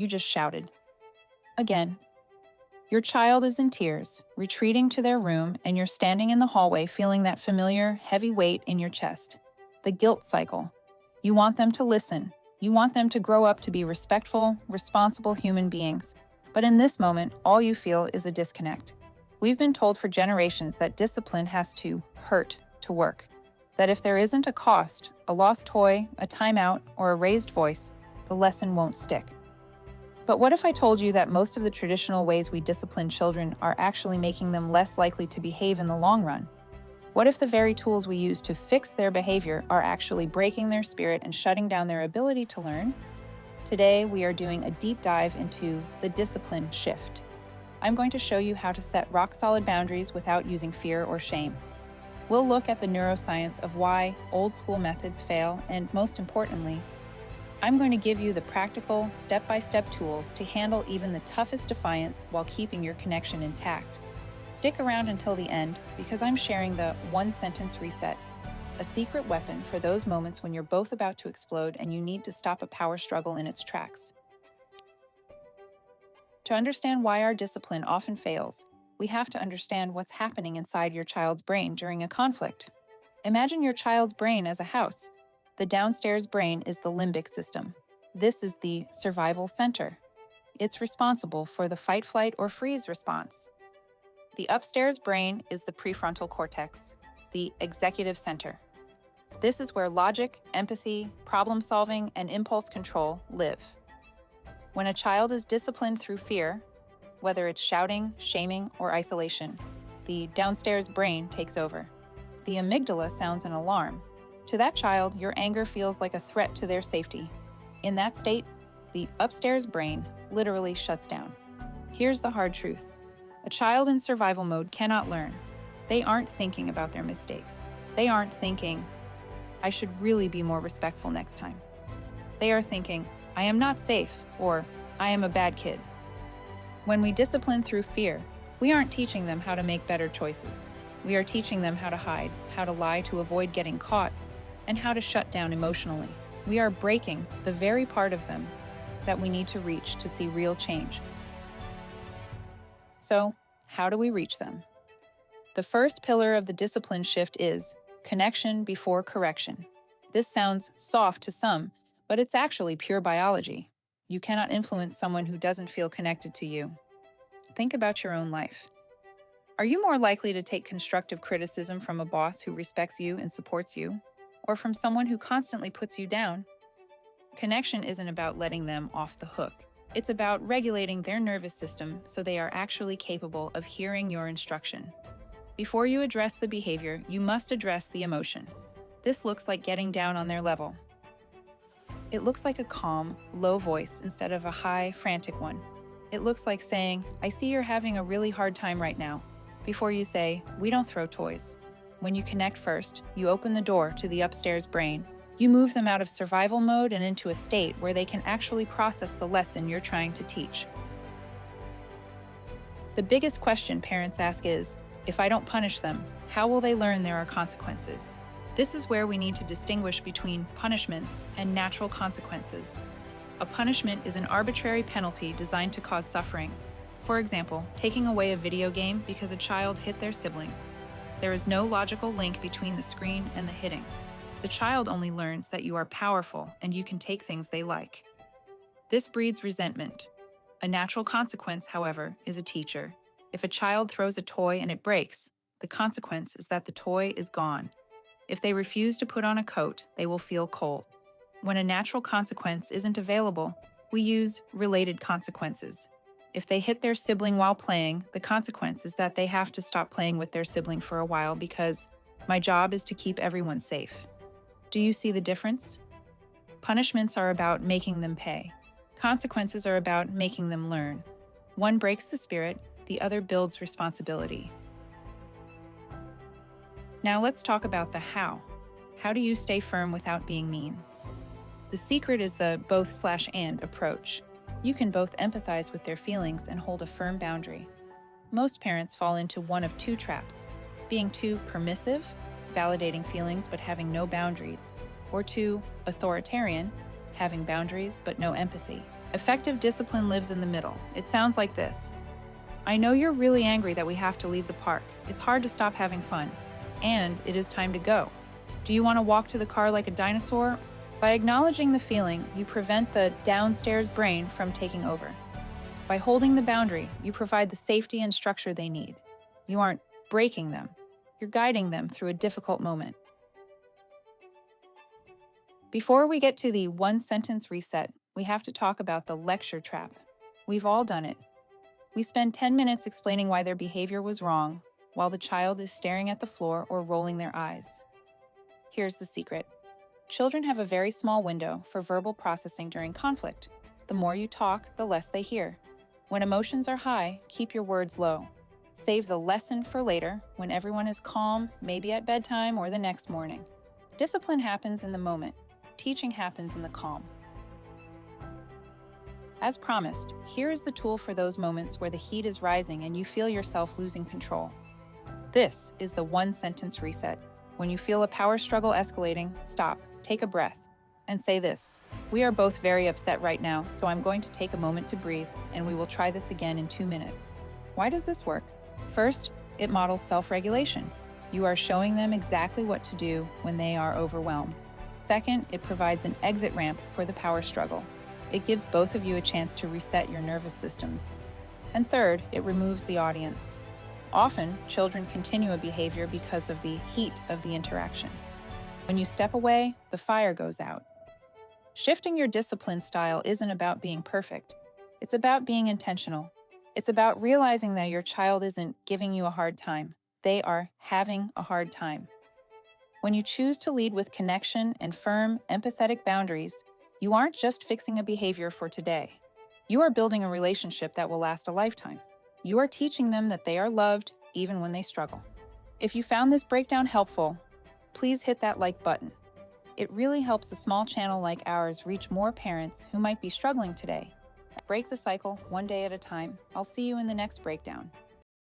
you just shouted. Again. Your child is in tears, retreating to their room, and you're standing in the hallway feeling that familiar, heavy weight in your chest. The guilt cycle. You want them to listen. You want them to grow up to be respectful, responsible human beings. But in this moment, all you feel is a disconnect. We've been told for generations that discipline has to hurt to work. That if there isn't a cost, a lost toy, a timeout, or a raised voice, the lesson won't stick. But what if I told you that most of the traditional ways we discipline children are actually making them less likely to behave in the long run? What if the very tools we use to fix their behavior are actually breaking their spirit and shutting down their ability to learn? Today, we are doing a deep dive into the discipline shift. I'm going to show you how to set rock-solid boundaries without using fear or shame. We'll look at the neuroscience of why old-school methods fail, and most importantly, I'm going to give you the practical, step-by-step tools to handle even the toughest defiance while keeping your connection intact. Stick around until the end because I'm sharing the one-sentence reset, a secret weapon for those moments when you're both about to explode and you need to stop a power struggle in its tracks. To understand why our discipline often fails, we have to understand what's happening inside your child's brain during a conflict. Imagine your child's brain as a house. The downstairs brain is the limbic system. This is the survival center. It's responsible for the fight, flight, or freeze response. The upstairs brain is the prefrontal cortex, the executive center. This is where logic, empathy, problem-solving, and impulse control live. When a child is disciplined through fear, whether it's shouting, shaming, or isolation, the downstairs brain takes over. The amygdala sounds an alarm. To that child, your anger feels like a threat to their safety. In that state, the upstairs brain literally shuts down. Here's the hard truth. A child in survival mode cannot learn. They aren't thinking about their mistakes. They aren't thinking, I should really be more respectful next time. They are thinking, I am not safe, or I am a bad kid. When we discipline through fear, we aren't teaching them how to make better choices. We are teaching them how to hide, how to lie to avoid getting caught, and how to shut down emotionally. We are breaking the very part of them that we need to reach to see real change. So, how do we reach them? The first pillar of the discipline shift is connection before correction. This sounds soft to some, but it's actually pure biology. You cannot influence someone who doesn't feel connected to you. Think about your own life. Are you more likely to take constructive criticism from a boss who respects you and supports you, or from someone who constantly puts you down? Connection isn't about letting them off the hook. It's about regulating their nervous system so they are actually capable of hearing your instruction. Before you address the behavior, you must address the emotion. This looks like getting down on their level. It looks like a calm, low voice instead of a high, frantic one. It looks like saying, I see you're having a really hard time right now, before you say, we don't throw toys. When you connect first, you open the door to the upstairs brain. You move them out of survival mode and into a state where they can actually process the lesson you're trying to teach. The biggest question parents ask is, if I don't punish them, how will they learn there are consequences? This is where we need to distinguish between punishments and natural consequences. A punishment is an arbitrary penalty designed to cause suffering. For example, taking away a video game because a child hit their sibling. There is no logical link between the screen and the hitting. The child only learns that you are powerful and you can take things they like. This breeds resentment. A natural consequence, however, is a teacher. If a child throws a toy and it breaks, the consequence is that the toy is gone. If they refuse to put on a coat, they will feel cold. When a natural consequence isn't available, we use related consequences. If they hit their sibling while playing, the consequence is that they have to stop playing with their sibling for a while because my job is to keep everyone safe. Do you see the difference? Punishments are about making them pay. Consequences are about making them learn. One breaks the spirit, the other builds responsibility. Now let's talk about the how. How do you stay firm without being mean? The secret is the both/and approach. You can both empathize with their feelings and hold a firm boundary. Most parents fall into one of two traps: being too permissive, validating feelings but having no boundaries, or too authoritarian, having boundaries but no empathy. Effective discipline lives in the middle. It sounds like this. I know you're really angry that we have to leave the park. It's hard to stop having fun. And it is time to go. Do you want to walk to the car like a dinosaur? By acknowledging the feeling, you prevent the downstairs brain from taking over. By holding the boundary, you provide the safety and structure they need. You aren't breaking them. You're guiding them through a difficult moment. Before we get to the one-sentence reset, we have to talk about the lecture trap. We've all done it. We spend 10 minutes explaining why their behavior was wrong, while the child is staring at the floor or rolling their eyes. Here's the secret. Children have a very small window for verbal processing during conflict. The more you talk, the less they hear. When emotions are high, keep your words low. Save the lesson for later, when everyone is calm, maybe at bedtime or the next morning. Discipline happens in the moment. Teaching happens in the calm. As promised, here is the tool for those moments where the heat is rising and you feel yourself losing control. This is the one-sentence reset. When you feel a power struggle escalating, stop, take a breath, and say this. We are both very upset right now, so I'm going to take a moment to breathe, and we will try this again in 2 minutes. Why does this work? First, it models self-regulation. You are showing them exactly what to do when they are overwhelmed. Second, it provides an exit ramp for the power struggle. It gives both of you a chance to reset your nervous systems. And third, it removes the audience. Often, children continue a behavior because of the heat of the interaction. When you step away, the fire goes out. Shifting your discipline style isn't about being perfect. It's about being intentional. It's about realizing that your child isn't giving you a hard time. They are having a hard time. When you choose to lead with connection and firm, empathetic boundaries, you aren't just fixing a behavior for today. You are building a relationship that will last a lifetime. You are teaching them that they are loved even when they struggle. If you found this breakdown helpful, please hit that like button. It really helps a small channel like ours reach more parents who might be struggling today. Break the cycle one day at a time. I'll see you in the next breakdown.